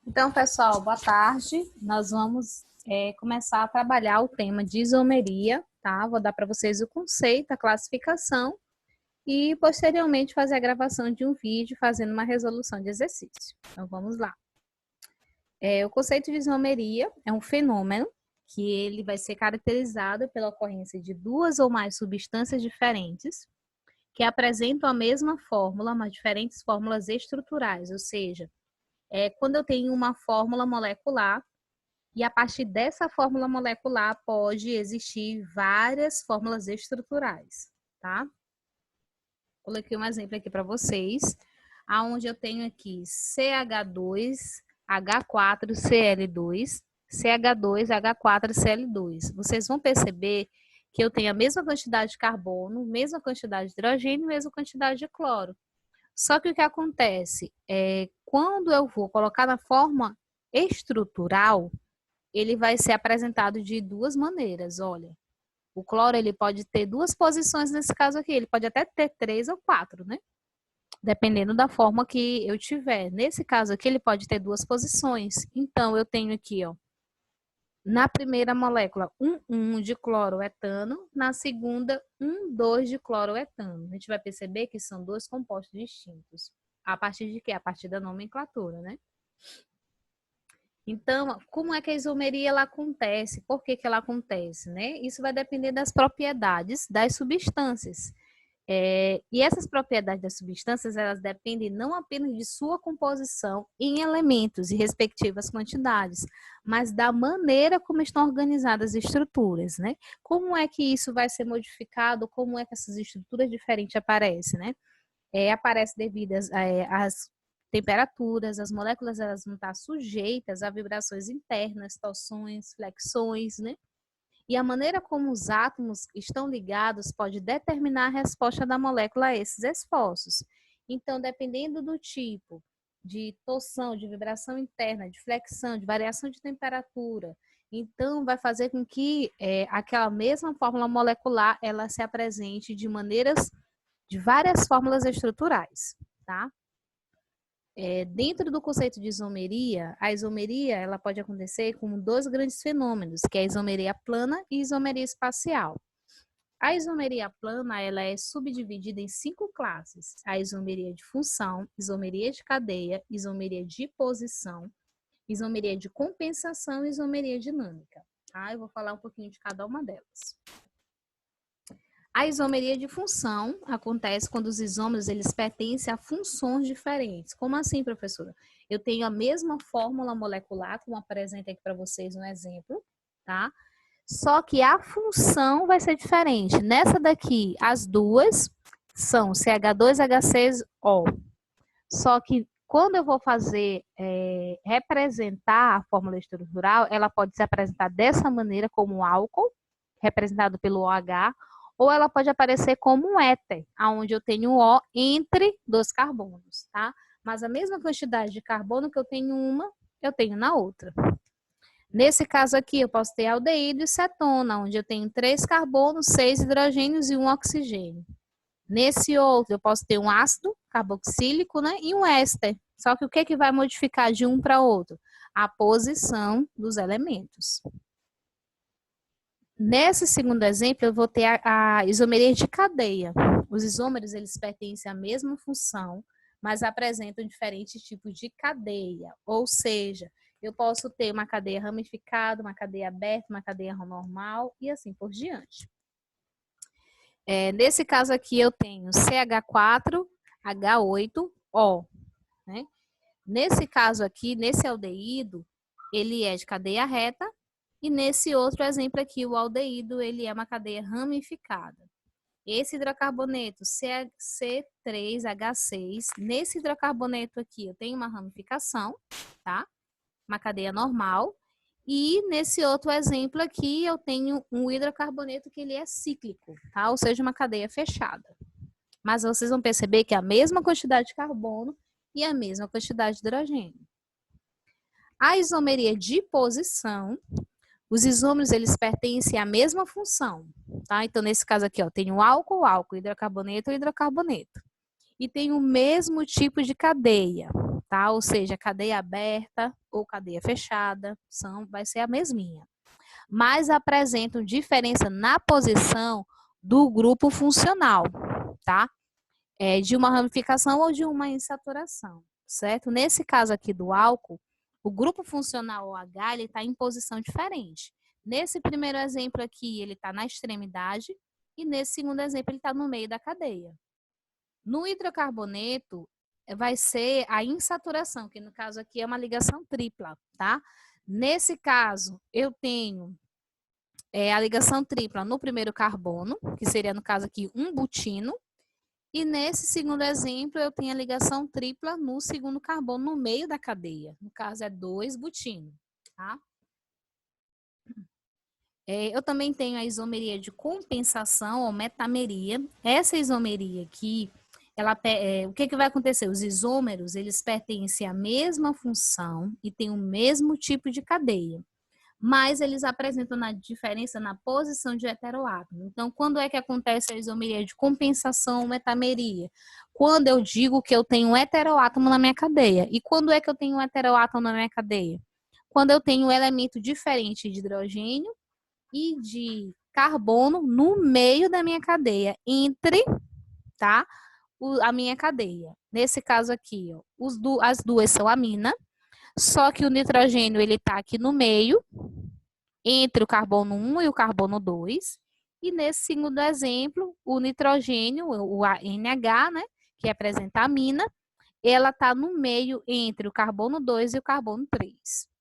Então, pessoal, boa tarde. Nós vamos começar a trabalhar o tema de isomeria, tá? Vou dar para vocês o conceito, a classificação e, posteriormente, fazer a gravação de um vídeo fazendo uma resolução de exercício. Então, vamos lá. O conceito de isomeria é um fenômeno que ele vai ser caracterizado pela ocorrência de duas ou mais substâncias diferentes que apresentam a mesma fórmula, mas diferentes fórmulas estruturais, ou seja, quando eu tenho uma fórmula molecular e a partir dessa fórmula molecular pode existir várias fórmulas estruturais, tá? Coloquei um exemplo aqui para vocês, aonde eu tenho aqui CH2H4Cl2, CH2H4Cl2. Vocês vão perceber que eu tenho a mesma quantidade de carbono, mesma quantidade de hidrogênio, mesma quantidade de cloro. Só que o que acontece é quando eu vou colocar na forma estrutural, ele vai ser apresentado de duas maneiras. Olha, o cloro ele pode ter duas posições nesse caso aqui, ele pode até ter 3 ou 4, né? Dependendo da forma que eu tiver. Nesse caso aqui, ele pode ter duas posições. Então, eu tenho aqui, ó, na primeira molécula, 1,1 de cloroetano, na segunda, 1,2 de cloroetano. A gente vai perceber que são dois compostos distintos. A partir de quê? A partir da nomenclatura, né? Então, como é que a isomeria ela acontece? Por que ela acontece, né? Isso vai depender das propriedades das substâncias. E essas propriedades das substâncias, elas dependem não apenas de sua composição em elementos e respectivas quantidades, mas da maneira como estão organizadas as estruturas, né? Como é que isso vai ser modificado, como é que essas estruturas diferentes aparecem, né? Aparece devido às temperaturas, as moléculas elas vão estar sujeitas a vibrações internas, torções, flexões, né? E a maneira como os átomos estão ligados pode determinar a resposta da molécula a esses esforços. Então, dependendo do tipo de torção, de vibração interna, de flexão, de variação de temperatura, então vai fazer com que aquela mesma fórmula molecular ela se apresente de várias fórmulas estruturais, tá? Dentro do conceito de isomeria, a isomeria ela pode acontecer com dois grandes fenômenos, que é a isomeria plana e a isomeria espacial. A isomeria plana ela é subdividida em 5 classes: a isomeria de função, isomeria de cadeia, isomeria de posição, isomeria de compensação e isomeria dinâmica. Tá? Eu vou falar um pouquinho de cada uma delas. A isomeria de função acontece quando os isômeros eles pertencem a funções diferentes. Como assim, professora? Eu tenho a mesma fórmula molecular, como apresenta aqui para vocês um exemplo, tá? Só que a função vai ser diferente. Nessa daqui, as duas são CH2H6O. Só que quando eu vou fazer representar a fórmula estrutural, ela pode se apresentar dessa maneira como um álcool, representado pelo OH, ou ela pode aparecer como um éter, onde eu tenho O entre dois carbonos, tá? Mas a mesma quantidade de carbono que eu tenho uma, eu tenho na outra. Nesse caso aqui, eu posso ter aldeído e cetona, onde eu tenho 3 carbonos, 6 hidrogênios e 1 oxigênio. Nesse outro, eu posso ter um ácido carboxílico, né, e um éster. Só que o que vai modificar de um para outro? A posição dos elementos. Nesse segundo exemplo, eu vou ter a isomeria de cadeia. Os isômeros, eles pertencem à mesma função, mas apresentam diferentes tipos de cadeia. Ou seja, eu posso ter uma cadeia ramificada, uma cadeia aberta, uma cadeia normal e assim por diante. Nesse caso aqui, eu tenho CH4H8O. Né? Nesse caso aqui, nesse aldeído, ele é de cadeia reta, e nesse outro exemplo aqui, o aldeído, ele é uma cadeia ramificada. Esse hidrocarboneto C3H6, nesse hidrocarboneto aqui, eu tenho uma ramificação, tá? Uma cadeia normal. E nesse outro exemplo aqui, eu tenho um hidrocarboneto que ele é cíclico, tá? Ou seja, uma cadeia fechada. Mas vocês vão perceber que é a mesma quantidade de carbono e a mesma quantidade de hidrogênio. A isomeria de posição, os isômeros eles pertencem à mesma função, tá? Então, nesse caso aqui, ó, tem o álcool, álcool, hidrocarboneto, hidrocarboneto. E tem o mesmo tipo de cadeia, tá? Ou seja, cadeia aberta ou cadeia fechada, vai ser a mesminha. Mas apresentam diferença na posição do grupo funcional, tá? De uma ramificação ou de uma insaturação, certo? Nesse caso aqui do álcool, o grupo funcional OH ele está em posição diferente. Nesse primeiro exemplo aqui, ele está na extremidade e nesse segundo exemplo, ele está no meio da cadeia. No hidrocarboneto, vai ser a insaturação, que no caso aqui é uma ligação tripla, tá? Nesse caso, eu tenho a ligação tripla no primeiro carbono, que seria no caso aqui um butino, e nesse segundo exemplo, eu tenho a ligação tripla no segundo carbono, no meio da cadeia. No caso, é 2 butino, tá? Eu também tenho a isomeria de compensação ou metameria. Essa isomeria aqui, o que vai acontecer? Os isômeros, eles pertencem à mesma função e têm o mesmo tipo de cadeia, mas eles apresentam uma diferença na posição de heteroátomo. Então, quando é que acontece a isomeria de compensação ou metameria? Quando eu digo que eu tenho um heteroátomo na minha cadeia. E quando é que eu tenho um heteroátomo na minha cadeia? Quando eu tenho um elemento diferente de hidrogênio e de carbono no meio da minha cadeia, entre, tá, a minha cadeia. Nesse caso aqui, ó, as duas são amina, só que o nitrogênio ele está aqui no meio, entre o carbono 1 e o carbono 2. E nesse segundo exemplo, o nitrogênio, o NH, né, que representa a amina, ela está no meio entre o carbono 2 e o carbono 3.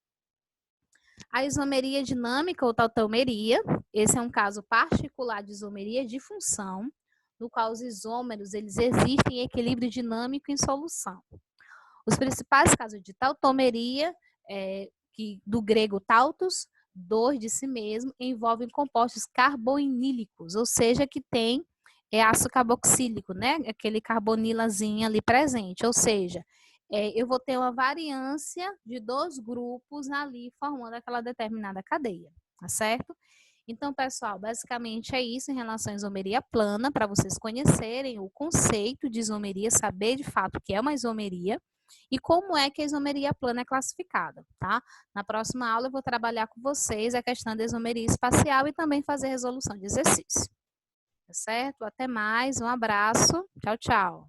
A isomeria dinâmica ou tautomeria, esse é um caso particular de isomeria de função, no qual os isômeros eles existem em equilíbrio dinâmico em solução. Os principais casos de tautomeria, do grego tautos, dor de si mesmo, envolvem compostos carbonílicos, ou seja, que tem ácido carboxílico, né? Aquele carbonilazinho ali presente, ou seja, eu vou ter uma variância de 2 grupos ali formando aquela determinada cadeia, tá certo? Então, pessoal, basicamente é isso em relação à isomeria plana, para vocês conhecerem o conceito de isomeria, saber de fato o que é uma isomeria e como é que a isomeria plana é classificada, tá? Na próxima aula eu vou trabalhar com vocês a questão da isomeria espacial e também fazer resolução de exercício. Tá certo? Até mais, um abraço, tchau, tchau.